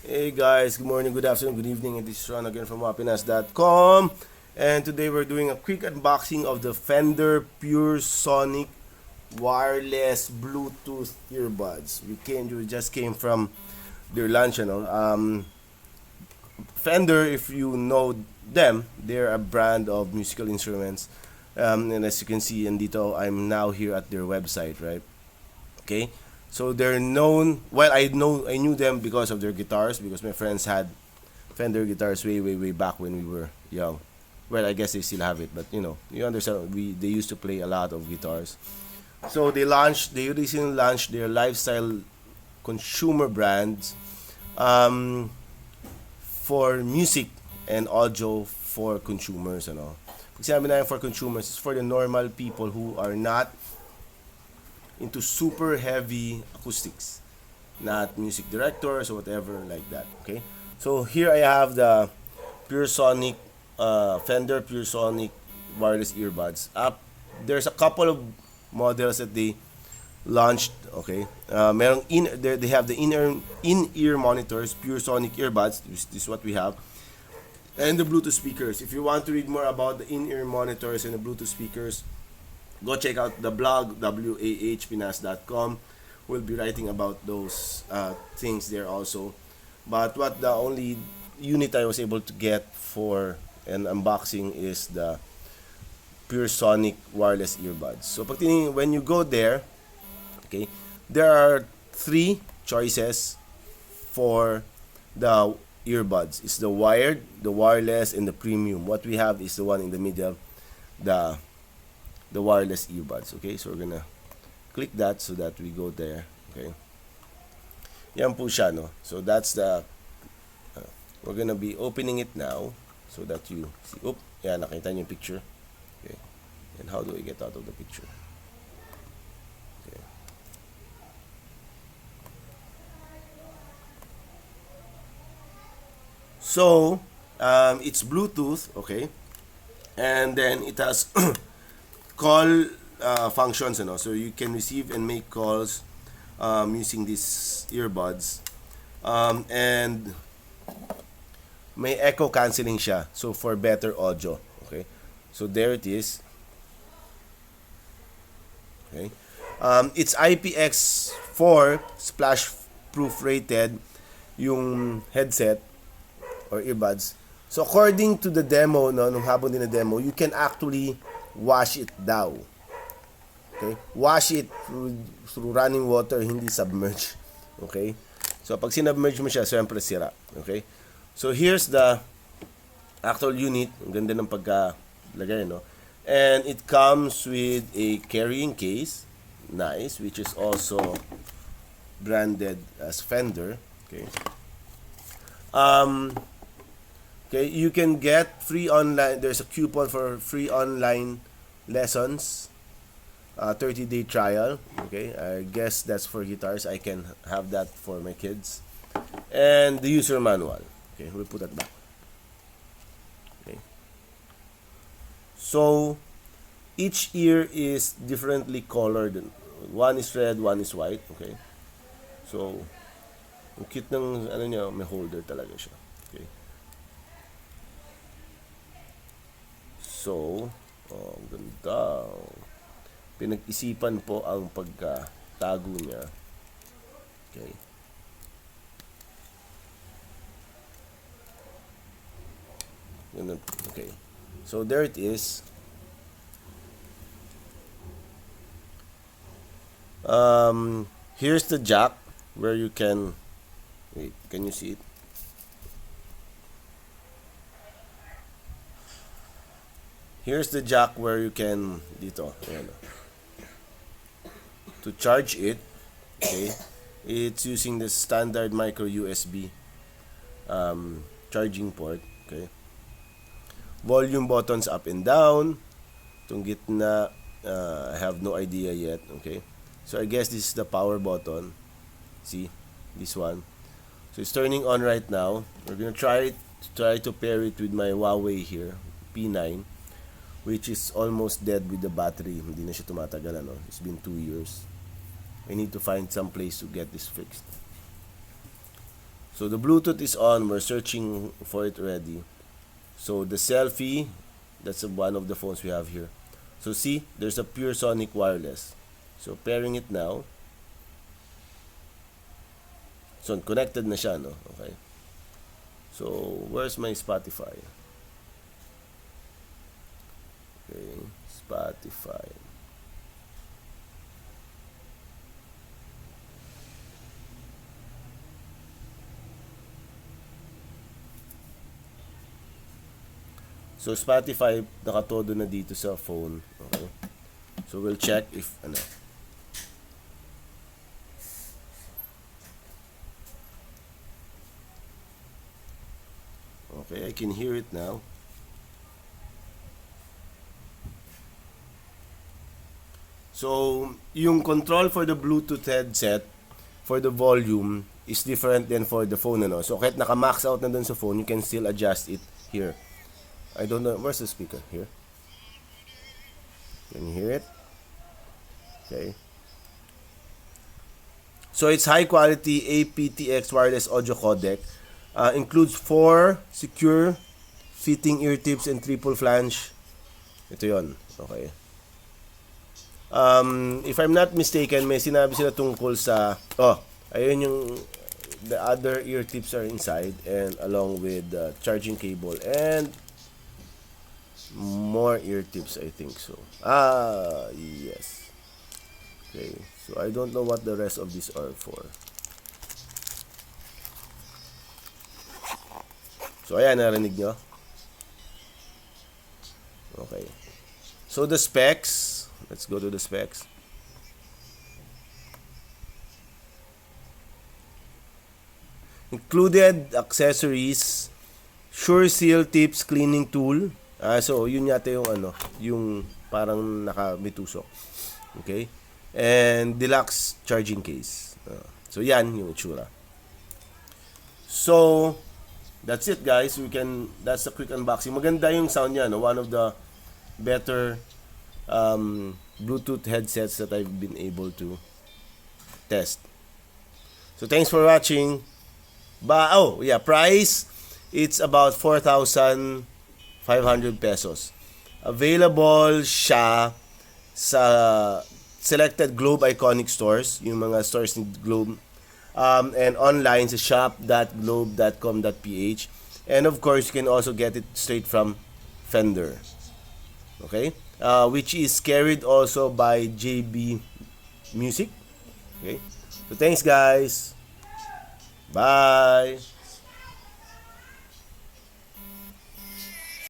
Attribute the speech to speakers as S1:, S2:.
S1: Hey guys, good morning, good afternoon, good evening. This is Ron again from happiness.com. And today we're doing a quick unboxing of the Fender Puresonic wireless Bluetooth earbuds. We just came from their launch, Fender, if you know them, they're a brand of musical instruments. And as you can see, and dito, I'm now here at their website, right? Okay, so they're known. Well, I knew them because of their guitars because my friends had Fender guitars way back when we were young. Well, I guess they still have it, but you understand. They used to play a lot of guitars. So they recently launched their lifestyle consumer brands um, for music and audio for consumers and all. Pag sinabi na for consumers, it's for the normal people who are not into super heavy acoustics, not music directors or whatever like that. Okay, so here I have the Puresonic Fender Puresonic wireless earbuds. There's a couple of models that they launched. Okay, they have the in-ear monitors, Puresonic earbuds. This is what we have, and the Bluetooth speakers. If you want to read more about the in-ear monitors and the Bluetooth speakers, go check out the blog wahpinas.com. We'll be writing about those things there also. But what the only unit I was able to get for an unboxing is the Pure Sonic wireless earbuds. So when you go there, okay, there are three choices for the earbuds. It's the wired, the wireless, and the premium. What we have is the one in the middle, the wireless earbuds. Okay, so we're gonna click that so that we go there. Okay, yan po siya, no? So that's the we're gonna be opening it now so that you see. Yan, nakita niyo yung picture. Okay, and how do I get out of the picture? Okay, so it's Bluetooth. Okay, and then it has call functions, so you can receive and make calls using these earbuds, and may echo canceling siya, so for better audio. Okay, so there it is. Okay, it's IPX4 splash proof rated yung headset or earbuds. So according to the demo, no, nung habang din na demo, you can actually wash it daw. Okay? Wash it through running water, hindi submerge. Okay? So pag sinubmerge mo siya, siyempre sira. Okay? So here's the actual unit. Ang ganda ng pagkalagay, no? And it comes with a carrying case. Nice, which is also branded as Fender. Okay? Okay, you can get free online. There's a coupon for free online lessons, 30-day trial. Okay, I guess that's for guitars. I can have that for my kids, and the user manual. Okay, we'll put that back. Okay, so each ear is differently colored. One is red, one is white. Okay, so ang cute ng ano niya, may holder talaga siya. Okay. So, ganda. Pinag-isipan po ang pagkatago niya. Okay. Okay. So, there it is. Here's the jack where you can... Wait, can you see it? Here's the jack where you can dito, ayan, to charge it. Okay, it's using the standard micro USB charging port. Okay, volume buttons up and down. Itong gitna, I have no idea yet. Okay, so I guess this is the power button. See this one, so it's turning on right now. We're gonna try to pair it with my Huawei here, P9, which is almost dead with the battery. Hindi na siya tumatagal, ano? It's been 2 years. I need to find some place to get this fixed. So the Bluetooth is on. We're searching for it already. So the selfie, that's one of the phones we have here. So see, there's a Puresonic wireless. So pairing it now. So connected na siya, no? Okay. So where's my Spotify? Okay, Spotify. So Spotify nakatodo na dito sa phone. Okay. So we'll check if ano. Okay, I can hear it now. So, yung control for the Bluetooth headset for the volume is different than for the phone, ano. So, kahit naka-max out na dun sa phone, you can still adjust it here. I don't know, where's the speaker? Here. Can you hear it? Okay. So, it's high quality aptX wireless audio codec. Includes 4 secure fitting ear tips and triple flange. Ito yon. Okay. If I'm not mistaken, may sinabi sila tungkol sa ayun yung the other ear tips are inside and along with the charging cable and more ear tips, I think so. Yes. Okay. So I don't know what the rest of these are for. So ayan, narinig nyo? Okay. So the specs, let's go to the specs. Included accessories, Sure Seal Tips cleaning tool. So yun yata yung ano, yung parang nakabitusok. Okay? And deluxe charging case. So yan yung itsura. So that's it, guys. That's a quick unboxing. Maganda yung sound niya, no? One of the better Bluetooth headsets that I've been able to test. So thanks for watching. Price, it's about 4,500 pesos. Available siya sa selected Globe Iconic stores, yung mga stores ni Globe. And online sa shop.globe.com.ph, and of course you can also get it straight from Fender, okay, which is carried also by JB Music. Okay, so thanks guys, bye.